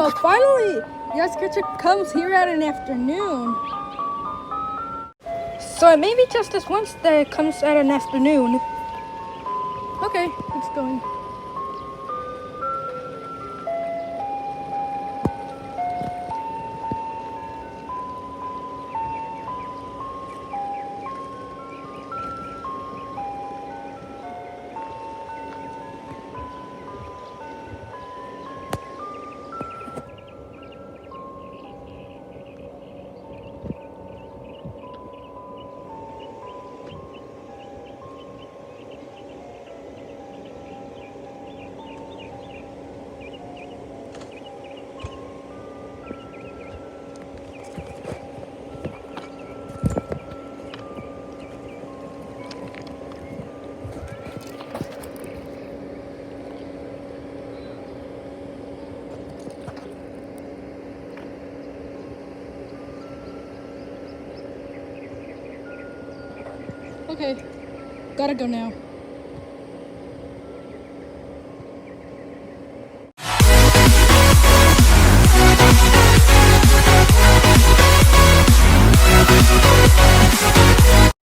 So finally, Yasukacha comes here at an afternoon. So it may be just this once that it comes at an afternoon. Okay, it's going. Okay, gotta go now.